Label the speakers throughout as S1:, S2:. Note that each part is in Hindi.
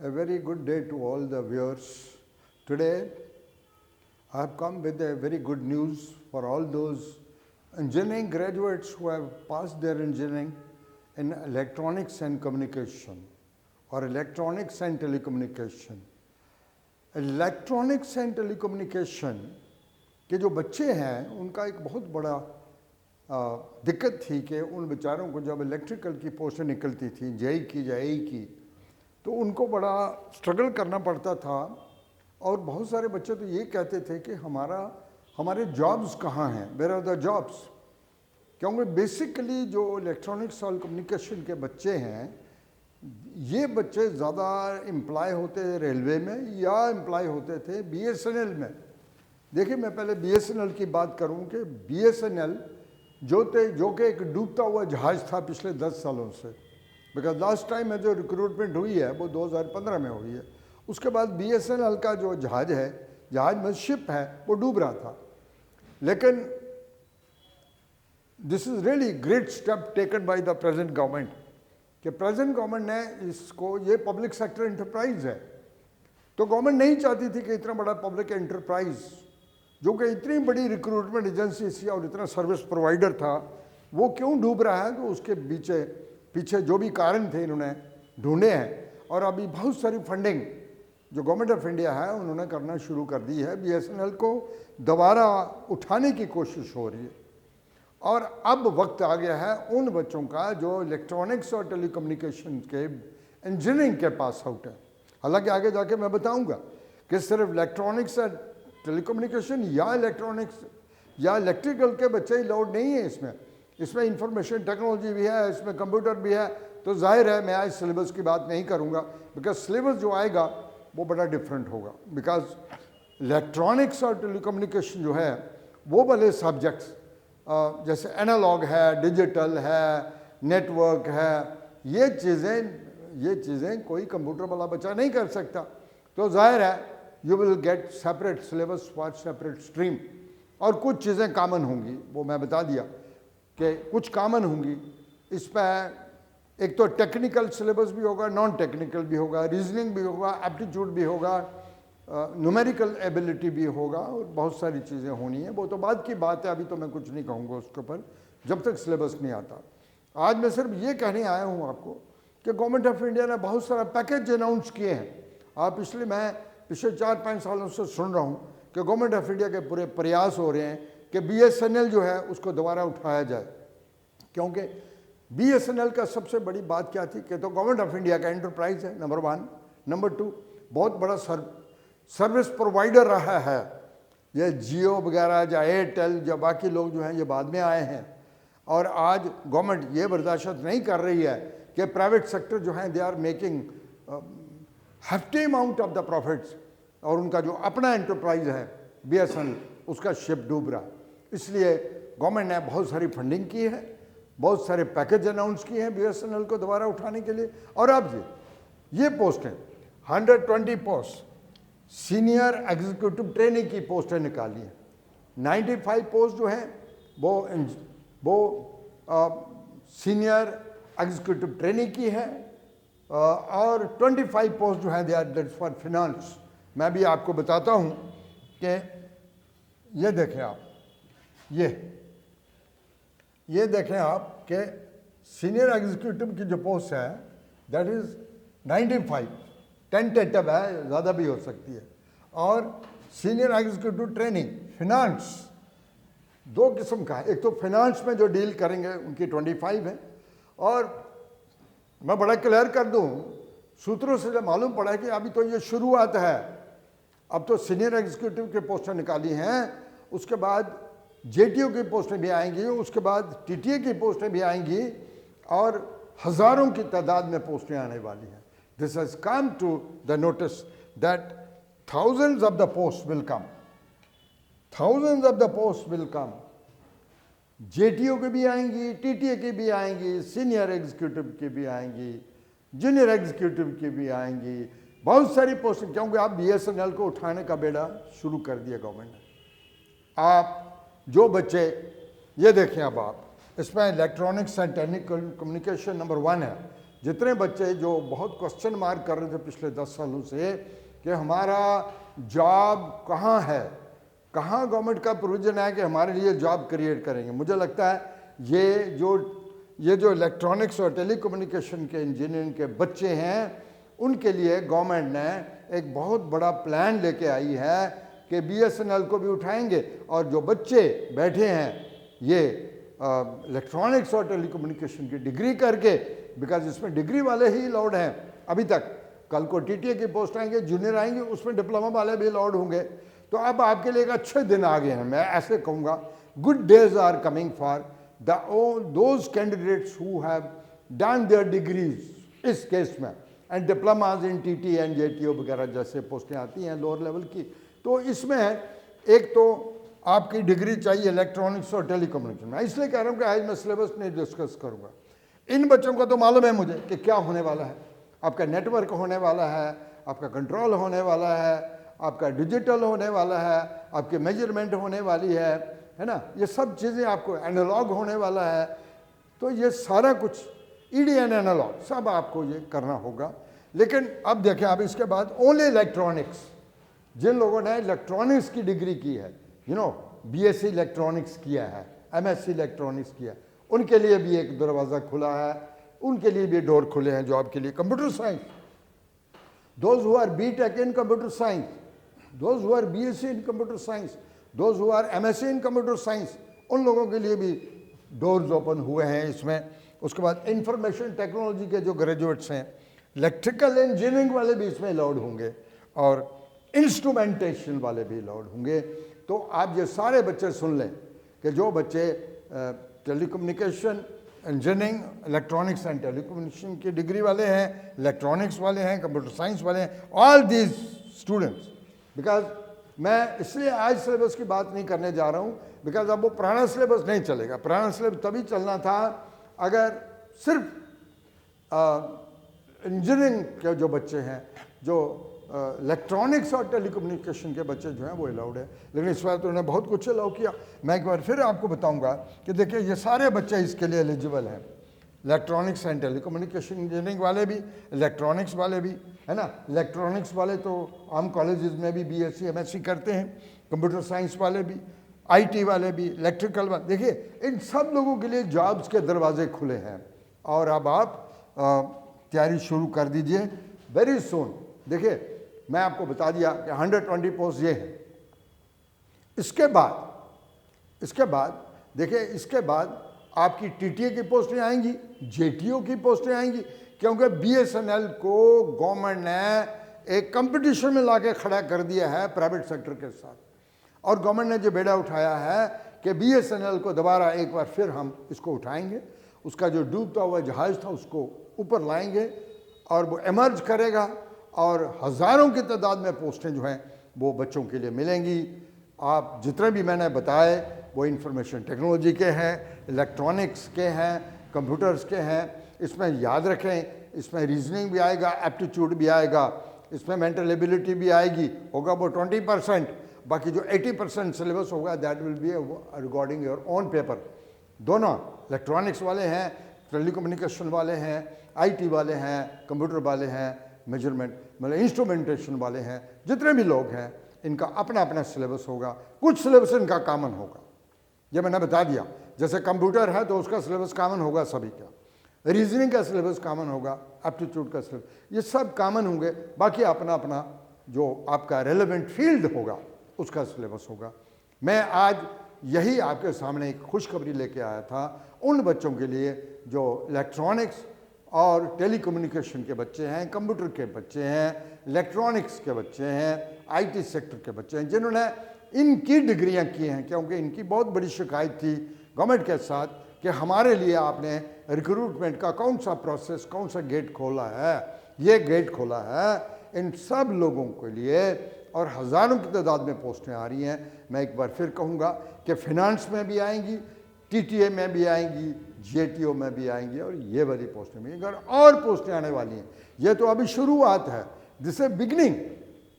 S1: A very good day to all the viewers. Today, I have come with a very good news for all those engineering graduates who have passed their engineering in electronics and communication or electronics and telecommunication. Electronics and telecommunication के जो बच्चे हैं उनका एक बहुत बड़ा दिक्कत थी कि उन बेचारों को जब इलेक्ट्रिकल की पोस्टें निकलती थी जेई की या एई की, तो उनको बड़ा स्ट्रगल करना पड़ता था। और बहुत सारे बच्चे तो ये कहते थे कि हमारे जॉब्स कहाँ हैं, वेयर आर द जॉब्स। क्योंकि बेसिकली जो इलेक्ट्रॉनिक्स और कम्युनिकेशन के बच्चे हैं, ये बच्चे ज़्यादा एम्प्लॉय होते रेलवे में या एम्प्लॉय होते थे बीएसएनएल में। देखिए, मैं पहले बीएसएनएल की बात करूं कि बीएसएनएल जो कि एक डूबता हुआ जहाज़ था पिछले 10 सालों से, बिकॉज लास्ट टाइम में जो रिक्रूटमेंट हुई है वो 2015 में हुई है। उसके बाद बीएसएनएल का जो जहाज में शिप है वो डूब रहा था। लेकिन this is really great step taken by the present government कि प्रेजेंट गवर्नमेंट ने इसको, ये पब्लिक सेक्टर एंटरप्राइज है, तो गवर्नमेंट नहीं चाहती थी कि इतना बड़ा पब्लिक एंटरप्राइज जो कि इतनी बड़ी रिक्रूटमेंट एजेंसी थी और इतना सर्विस प्रोवाइडर था, वो क्यों डूब रहा है। तो उसके पीछे जो भी कारण थे इन्होंने ढूंढे हैं और अभी बहुत सारी फंडिंग जो गवर्नमेंट ऑफ इंडिया है उन्होंने करना शुरू कर दी है। बीएसएनएल को दोबारा उठाने की कोशिश हो रही है और अब वक्त आ गया है उन बच्चों का जो इलेक्ट्रॉनिक्स और टेलीकम्युनिकेशन के इंजीनियरिंग के पास आउट है। हालांकि आगे जाके मैं बताऊंगा कि सिर्फ इलेक्ट्रॉनिक्स और टेलीकम्युनिकेशन या इलेक्ट्रॉनिक्स या इलेक्ट्रिकल के बच्चे ही लोड नहीं है इसमें इंफॉर्मेशन टेक्नोलॉजी भी है, इसमें कंप्यूटर भी है। तो जाहिर है मैं आज सिलेबस की बात नहीं करूंगा, बिकॉज सिलेबस जो आएगा वो बड़ा डिफरेंट होगा। बिकॉज इलेक्ट्रॉनिक्स और टेलीकम्युनिकेशन जो है वो वाले सब्जेक्ट्स जैसे एनालॉग है, डिजिटल है, नेटवर्क है, ये चीज़ें कोई कंप्यूटर वाला बच्चा नहीं कर सकता। तो जाहिर है you will get separate syllabus for separate stream. और कुछ चीज़ें कॉमन होंगी, वो मैं बता दिया कि कुछ कॉमन होंगी। इस पर एक तो टेक्निकल सिलेबस भी होगा, नॉन टेक्निकल भी होगा, रीजनिंग भी होगा, एप्टीट्यूड भी होगा, न्यूमेरिकल एबिलिटी भी होगा और बहुत सारी चीज़ें होनी है। वो तो बाद की बात है, अभी तो मैं कुछ नहीं कहूँगा उसके ऊपर जब तक सिलेबस नहीं आता। आज मैं सिर्फ ये कहने आया हूँ आपको कि गवर्नमेंट ऑफ इंडिया ने बहुत सारा पैकेज अनाउंस किए हैं। आप मैं पिछले 4-5 सालों से सुन रहा हूँ कि गवर्नमेंट ऑफ इंडिया के पूरे प्रयास हो रहे हैं कि बीएसएनएल जो है उसको दोबारा उठाया जाए। क्योंकि बीएसएनएल का सबसे बड़ी बात क्या थी कि तो गवर्नमेंट ऑफ इंडिया का एंटरप्राइज है, नंबर 1। नंबर 2, बहुत बड़ा सर्विस प्रोवाइडर रहा है। ये जियो वगैरह या एयरटेल या बाकी लोग जो हैं ये बाद में आए हैं। और आज गवर्नमेंट ये बर्दाश्त नहीं कर रही है कि प्राइवेट सेक्टर जो है they are making hefty amount of the profits और उनका जो अपना एंटरप्राइज है बीएसएनएल उसका शिप डूब रहा। इसलिए गवर्नमेंट ने बहुत सारी फंडिंग की है, बहुत सारे पैकेज अनाउंस किए हैं बीएसएनएल को दोबारा उठाने के लिए। और अब ये पोस्टें 120 पोस्ट सीनियर एग्जीक्यूटिव ट्रेनिंग की पोस्टें निकाली हैं। 95 पोस्ट जो हैं वो सीनियर एग्जीक्यूटिव ट्रेनिंग की है और 25 पोस्ट जो हैं they are that's for finance. मैं भी आपको बताता हूं कि ये देखें आप, ये देखें आप कि सीनियर एग्जीक्यूटिव की जो पोस्ट है दैट इज 95, टेंटेटिव है, ज़्यादा भी हो सकती है। और सीनियर एग्जीक्यूटिव ट्रेनिंग फिनांस 2 किस्म का है। एक तो फिनांस में जो डील करेंगे उनकी 25 है। और मैं बड़ा क्लियर कर दूं, सूत्रों से जब मालूम पड़ा है कि अभी तो ये शुरुआत है, अब तो सीनियर एग्जीक्यूटिव की पोस्टें निकाली हैं, उसके बाद जेटीओ की पोस्टें भी आएंगी, उसके बाद टीटीए की पोस्टें भी आएंगी और हज़ारों की तादाद में पोस्टें आने वाली हैं। This has come to the notice that thousands of the posts will come, thousands of the posts will come। JTO की भी आएंगी, टीटीए की भी आएंगी, सीनियर एग्जीक्यूटिव की भी आएंगी, जूनियर एग्जीक्यूटिव की भी आएंगी, बहुत सारी पोस्टें। क्योंकि आप बीएसएनएल को उठाने का बेड़ा शुरू कर दिया गवर्नमेंट ने। आप जो बच्चे ये देखें, अब आप इसमें electronics and technical communication number 1 है, जितने बच्चे जो बहुत क्वेश्चन मार्क कर रहे थे पिछले 10 सालों से कि हमारा जॉब कहाँ है, कहाँ गवर्नमेंट का प्रोविजन है कि हमारे लिए जॉब क्रिएट करेंगे, मुझे लगता है ये जो इलेक्ट्रॉनिक्स और टेलीकम्युनिकेशन के इंजीनियरिंग के बच्चे हैं उनके लिए गवर्नमेंट ने एक बहुत बड़ा प्लान लेके आई है कि बीएसएनएल को भी उठाएंगे और जो बच्चे बैठे हैं ये इलेक्ट्रॉनिक्स और टेलीकम्युनिकेशन की डिग्री करके, बिकॉज इसमें डिग्री वाले ही अलाउड हैं अभी तक, कल को टीटीए की पोस्ट आएंगे, जूनियर आएंगे, उसमें डिप्लोमा वाले भी अलाउड होंगे। तो अब आपके लिए एक अच्छे दिन आ गए हैं, मैं ऐसे कहूँगा good days are coming for those candidates who have done their degrees इस केस में and diplomas in TT and JTO वगैरह जैसे पोस्टें आती हैं लोअर लेवल की। तो इसमें एक तो आपकी डिग्री चाहिए इलेक्ट्रॉनिक्स और टेलीकम्युनिकेशन में, इसलिए कह रहा हूँ कि आज मैं सिलेबस नहीं डिस्कस करूँगा। इन बच्चों का तो मालूम है मुझे कि क्या होने वाला है, आपका नेटवर्क होने वाला है, आपका कंट्रोल होने वाला है, आपका डिजिटल होने वाला है, आपकी मेजरमेंट होने वाली है ना, ये सब चीज़ें आपको एनालॉग होने वाला है। तो ये सारा कुछ ईडी एंड एनालॉग सब आपको ये करना होगा। लेकिन अब देखें, आप इसके बाद ओनली इलेक्ट्रॉनिक्स, जिन लोगों ने इलेक्ट्रॉनिक्स की डिग्री की है, बीएससी इलेक्ट्रॉनिक्स किया है, एमएससी इलेक्ट्रॉनिक्स किया है, उनके लिए भी एक दरवाज़ा खुला है, उनके लिए भी डोर खुले हैं जॉब के लिए। Computer science, those who are BTech in computer science, those who are BSc in computer science, those who are MSc in computer science, उन लोगों के लिए भी डोर्स ओपन हुए हैं इसमें। उसके बाद इंफॉर्मेशन टेक्नोलॉजी के जो ग्रेजुएट्स हैं, इलेक्ट्रिकल इंजीनियरिंग वाले भी इसमें अलाउड होंगे और इंस्ट्रूमेंटेशन वाले भी अलाउड होंगे। तो आप ये सारे बच्चे सुन लें कि जो बच्चे telecommunication engineering, electronics and telecommunication की डिग्री वाले हैं, इलेक्ट्रॉनिक्स वाले हैं, कंप्यूटर साइंस वाले हैं, ऑल दीज स्टूडेंट्स, बिकॉज मैं इसलिए आज सिलेबस की बात नहीं करने जा रहा हूँ बिकॉज अब वो पुराना सिलेबस नहीं चलेगा। पुराना सिलेबस तभी चलना था अगर सिर्फ इंजीनियरिंग के जो बच्चे हैं, जो इलेक्ट्रॉनिक्स और टेलीकम्युनिकेशन के बच्चे जो हैं वो अलाउड है, लेकिन इस बार तो उन्होंने बहुत कुछ अलाउ किया। मैं एक बार फिर आपको बताऊंगा कि देखिए ये सारे बच्चे इसके लिए एलिजिबल हैं, इलेक्ट्रॉनिक्स एंड टेलीकम्युनिकेशन इंजीनियरिंग वाले भी, इलेक्ट्रॉनिक्स वाले भी, है ना। इलेक्ट्रॉनिक्स वाले तो आम कॉलेजेस में भी बीएससी एमएससी करते हैं, कंप्यूटर साइंस वाले भी, आईटी वाले भी, इलेक्ट्रिकल वाले, देखिए इन सब लोगों के लिए जॉब्स के दरवाजे खुले हैं। और अब आप तैयारी शुरू कर दीजिए वेरी सून। देखिए मैं आपको बता दिया कि 120 पोस्ट ये है। इसके बाद देखिए, इसके बाद आपकी टीटीए की पोस्टें आएंगी, जेटीओ की पोस्टें आएंगी, क्योंकि बीएसएनएल को गवर्नमेंट ने एक कंपटीशन में लाके खड़ा कर दिया है प्राइवेट सेक्टर के साथ। और गवर्नमेंट ने जो बेड़ा उठाया है कि बीएसएनएल को दोबारा एक बार फिर हम इसको उठाएंगे, उसका जो डूबता हुआ जहाज था उसको ऊपर लाएंगे और वो एमर्ज करेगा और हज़ारों की तादाद में पोस्टें जो हैं वो बच्चों के लिए मिलेंगी। आप जितने भी मैंने बताए वो इंफॉर्मेशन टेक्नोलॉजी के हैं, इलेक्ट्रॉनिक्स के हैं, कंप्यूटर्स के हैं। इसमें याद रखें, इसमें रीजनिंग भी आएगा, एप्टीट्यूड भी आएगा, इसमें मेंटल एबिलिटी भी आएगी, होगा वो 20%। बाकी जो 80% सिलेबस होगा that will be regarding your own paper. दोनों इलेक्ट्रॉनिक्स वाले हैं, टेलीकम्युनिकेशन वाले हैं, आईटी वाले हैं, कंप्यूटर वाले हैं, मेजरमेंट मतलब इंस्ट्रूमेंटेशन वाले हैं, जितने भी लोग हैं इनका अपना अपना सिलेबस होगा। कुछ सिलेबस इनका कॉमन होगा, ये मैंने बता दिया। जैसे कंप्यूटर है तो उसका सिलेबस कॉमन होगा सभी का, रीजनिंग का सिलेबस कॉमन होगा, एप्टीट्यूड का सिलेबस, ये सब कॉमन होंगे। बाकी अपना अपना जो आपका रेलेवेंट फील्ड होगा उसका सिलेबस होगा। मैं आज यही आपके सामने एक खुशखबरी लेके आया था उन बच्चों के लिए जो इलेक्ट्रॉनिक्स और टेलीकम्युनिकेशन के बच्चे हैं, कंप्यूटर के बच्चे हैं, इलेक्ट्रॉनिक्स के बच्चे हैं, आईटी सेक्टर के बच्चे हैं, जिन्होंने इनकी डिग्रियां की हैं। क्योंकि इनकी बहुत बड़ी शिकायत थी गवर्नमेंट के साथ कि हमारे लिए आपने रिक्रूटमेंट का कौन सा प्रोसेस, कौन सा गेट खोला है। ये गेट खोला है इन सब लोगों के लिए और हज़ारों की तादाद में पोस्टें आ रही हैं। मैं एक बार फिर कहूँगा कि फिनांस में भी आएंगी, टीटीए में भी आएंगी, जेटीओ में भी आएंगी और ये वाली पोस्टें भी अगर और पोस्टें आने वाली हैं। ये तो अभी शुरुआत है, दिस इज बिगनिंग।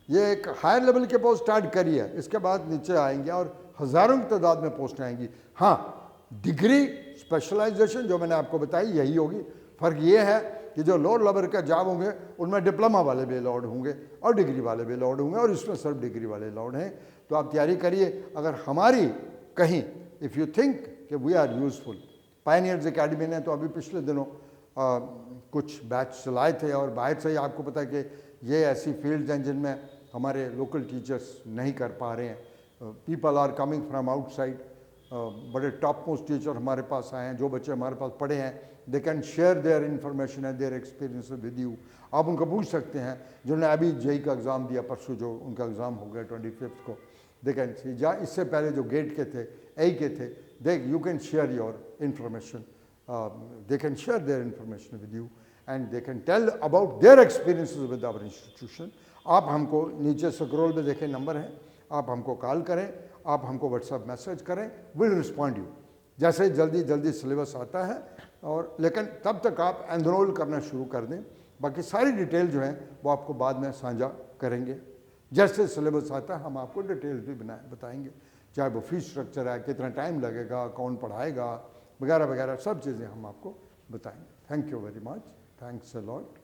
S1: ये एक हायर लेवल के पोस्ट स्टार्ट करी है, इसके बाद नीचे आएंगे और हज़ारों की तादाद में पोस्टें आएंगी। हाँ, डिग्री स्पेशलाइजेशन जो मैंने आपको बताई यही होगी, फ़र्क ये है कि जो लोअर लेवल का जॉब होंगे उनमें डिप्लोमा वाले भी अलाउड होंगे और डिग्री वाले भी अलाउड होंगे और इसमें सिर्फ डिग्री वाले अलाउड हैं। तो आप तैयारी करिए। अगर हमारी कहीं इफ़ यू थिंक कि we are useful, pioneers academy ने तो अभी पिछले दिनों कुछ बैच चलाए थे और बाहर से ही आपको पता है कि ये ऐसी फील्ड्स हैं जिनमें हमारे लोकल टीचर्स नहीं कर पा रहे हैं। People are coming from outside, बड़े टॉप मोस्ट टीचर हमारे पास आए हैं, जो बच्चे हमारे पास पढ़े हैं they can share their information and their experience with you. आप उनको पूछ सकते हैं जिन्होंने अभी जेई का एग्ज़ाम दिया, परसों जो उनका एग्ज़ाम हो गया 25 को, दे कैन सी जा इससे पहले जो गेट के थे, ए के थे, they you can share your information, they can share their information with you and they can tell about their experiences with our institution. आप हमको नीचे स्क्रॉल में देखें नंबर है, आप हमको कॉल करें, आप हमको व्हाट्सएप मैसेज करें, विल रिस्पॉन्ड यू जैसे जल्दी जल्दी सिलेबस आता है। और लेकिन तब तक आप एनरोल करना शुरू कर दें, बाकी सारी डिटेल जो है वो आपको बाद में साझा करेंगे। जैसे सिलेबस आता है हम आपको डिटेल्स भी बताएंगे, चाहे वो फीस स्ट्रक्चर है, कितना टाइम लगेगा, कौन पढ़ाएगा वगैरह वगैरह, सब चीज़ें हम आपको बताएंगे। Thank you very much, thanks a lot.